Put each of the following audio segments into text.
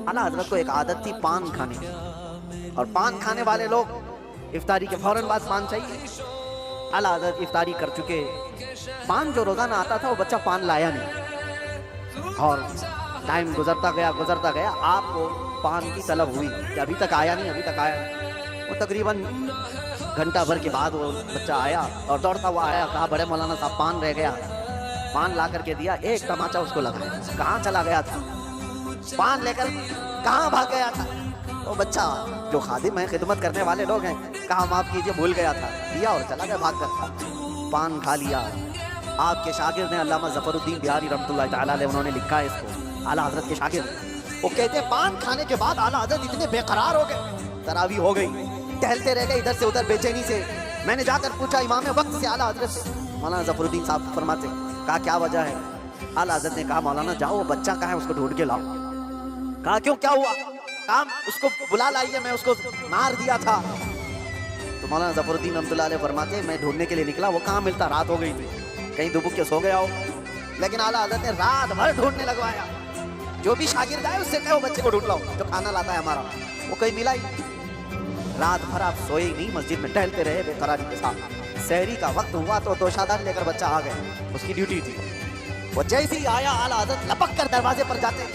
आला हजरत को एक आदत थी पान खाने की, और पान खाने वाले लोग इफ्तारी के फौरन बाद पान चाहिए। आला हजरत इफ्तारी कर चुके, पान जो रोजाना आता था वो बच्चा पान लाया नहीं, और टाइम गुजरता गया, आपको पान की तलब हुई कि अभी तक आया नहीं। वो तकरीबन घंटा भर के बाद वो बच्चा आया और दौड़ता हुआ आया, कहा बड़े मौलाना साहब पान रह गया। पान ला करके दिया, एक तमाचा उसको लगाया, कहाँ चला गया था, पान लेकर कहाँ भाग गया था। वो बच्चा जो खादिम है, खिदमत करने वाले लोग हैं, कहा माफ कीजिए भूल गया था, दिया और चला गया भाग कर, पान खा लिया। आपके शागिर्द ने अल्लामा ज़फ़रुद्दीन बिहारी रहमतुल्लाह तआला अलैह, उन्होंने लिखा है इसको, आला हजरत के शागिर्द, वो कहते हैं पान खाने के बाद आला हजरत इतने बेकरार हो गए, तरावी हो गई, टहलते रह गए इधर से उधर बेचैनी से। मैंने जाकर पूछा इमाम वक्त से आला हजरत से, मौलाना ज़फ़रुद्दीन साहब फरमाते, कहा क्या वजह है। आला हजरत ने कहा मौलाना जाओ वो बच्चा कहाँ है उसको ढूंढ के लाओ। कहा क्यों, क्या हुआ। काम उसको बुला लाइए, मैं उसको मार दिया था। तो मौलाना ज़फ़रुद्दीन रहमतुल्लाह अलैह फरमाते, मैं ढूंढने के लिए निकला, वो कहाँ मिलता, रात हो गई थी, कहीं दुबक के सो गया हो। लेकिन आला हजरत ने रात भर ढूंढने लगवाया, जो भी शागिर्द आए उससे कहो बच्चे को ढूंढ लाओ जो खाना लाता है हमारा, वो कहीं मिला ही। रात भर आप सोए ही नहीं, मस्जिद में टहलते रहे बेकरारी के साथ। सहरी का वक्त हुआ तो दोशादार लेकर बच्चा आ गया, उसकी ड्यूटी थी। वो जैसे ही आया आला हजरत लपक कर दरवाजे पर जाते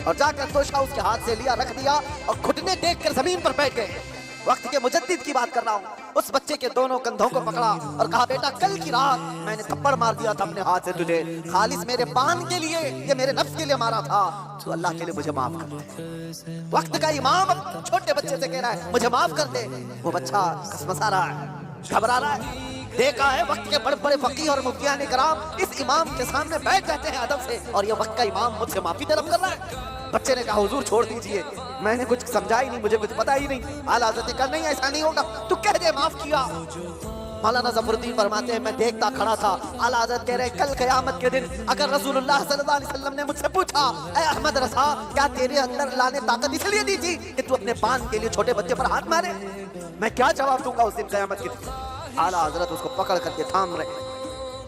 और जाकर तोशा उसके हाथ से लिया, रख दिया और घुटने टेक कर जमीन पर बैठ गए। वक्त के मुजद्दिद की बात कर रहा हूँ। उस बच्चे के दोनों कंधों को पकड़ा और कहा बेटा कल की रात मैंने थप्पड़ मार दिया था अपने हाथ से तुझे, खालिस मेरे पान के लिए, ये मेरे नफ्स के लिए मारा था, तो अल्लाह के लिए मुझे माफ कर दे। वक्त का इमाम छोटे बच्चे से कह रहा है मुझे माफ कर दे। वो बच्चा कसमसा रहा है, घबरा रहा है। देखा है वक्त के बड़े बड़े फकीह और मुफ्तियान इकराम इस इमाम के सामने बैठ जाते हैं अदब से, और ये वक्त का इमाम मुझसे माफी तलब कर रहा है। बच्चे ने कहा हुजूर छोड़ दीजिए, मैंने कुछ समझा ही नहीं, मुझे कुछ पता ही नहीं। आला हज़रत ने कहा नहीं ऐसा नहीं होगा, तू कह दे माफ किया। मौलाना ज़फ़रुद्दीन फरमाते हैं मैं देखता खड़ा था, आला हज़रत कह रहे कल क़यामत के दिन अगर रसूलुल्लाह सल्लल्लाहु अलैहि वसल्लम ने मुझसे पूछा ऐ अहमद रसा क्या तेरे अंदर अल्लाह ने ताकत इसलिए दी थी कि तू अपने पान के लिए छोटे बच्चे पर हाथ मारे, मैं क्या जवाब दूंगा उस दिन क़यामत के दिन। आला हज़रत उसको पकड़ करके थाम रहे,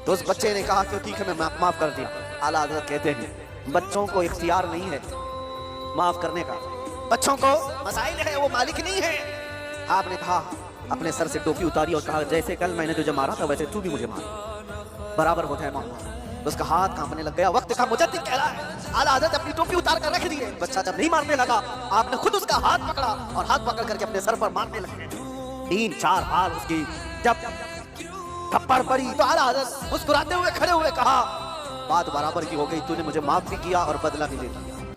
तो उस बच्चे ने कहा कि ठीक है मैं माफ कर दिया। आला हज़रत कहते हैं बच्चों को इख्तियार नहीं है माफ करने का, बच्चों को मसाइल है, वो मालिक नहीं है। आपने कहा अपने सर से टोपी उतारी और कहा जैसे कल मैंने तुझे मारा था वैसे तू भी मुझे मार, बराबर होता है मामला। तो उसका हाथ कांपने लग गया। वक्त का मुजद्दिद कह रहा है आला हज़रत अपनी टोपी उतार कर रख दिए। बच्चा जब नहीं मारने लगा आपने खुद उसका हाथ पकड़ा और हाथ पकड़ करके अपने सर पर मारने लगे। 3-4 बार उसकी जब थप्पड़ पड़ी तो आला हज़रत मुस्कुराते हुए खड़े हुए कहा बात बराबर की हो गई, तूने मुझे माफ भी किया और बदला भी ले लिया।